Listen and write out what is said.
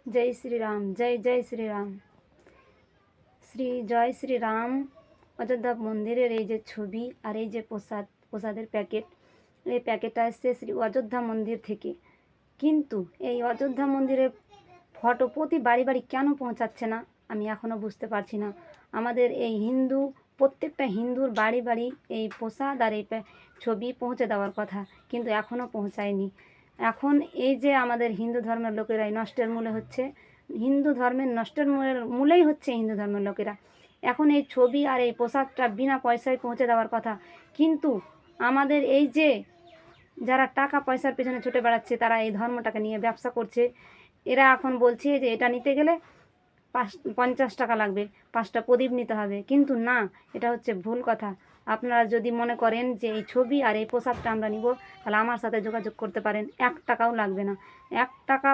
जय श्री राम, जय जय श्री राम। শ্রী জয় শ্রীরাম। অযোধ্যা মন্দিরের এই যে ছবি আর এই যে প্রসাদের প্যাকেট, এই প্যাকেটটা এসছে শ্রী অযোধ্যা মন্দির থেকে। কিন্তু এই অযোধ্যা মন্দিরের ফটো প্রতি বাড়ি বাড়ি কেন পৌঁছাচ্ছে না আমি এখনও বুঝতে পারছি না। আমাদের এই হিন্দু, প্রত্যেকটা হিন্দুর বাড়ি বাড়ি এই প্রসাদ আর এই ছবি পৌঁছে দেওয়ার কথা, কিন্তু এখনও পৌঁছায়নি। এখন এই যে আমাদের হিন্দু ধর্মের লোকেরাই নষ্টের মূলে হচ্ছে, হিন্দু ধর্মের নষ্টের মূলেই হচ্ছে হিন্দু ধর্মের লোকেরা। এখন এই ছবি আর এই প্রসাদটা বিনা পয়সায় পৌঁছে দেওয়ার কথা, কিন্তু আমাদের এই যে যারা টাকা পয়সার পেছনে ছুটে বেড়াচ্ছে, তারা এই ধর্মটাকে নিয়ে ব্যবসা করছে। এরা এখন বলছে যে এটা নিতে গেলে 50 টাকা লাগবে, 5টা প্রদীপ নিতে হবে, কিন্তু না, এটা হচ্ছে ভুল কথা। আপনারা যদি মনে করেন যে এই ছবি আর এই প্রসাদটা আমরা নিব, তাহলে আমার সাথে যোগাযোগ করতে পারেন, 1 টাকাও লাগবে না। 1 টাকা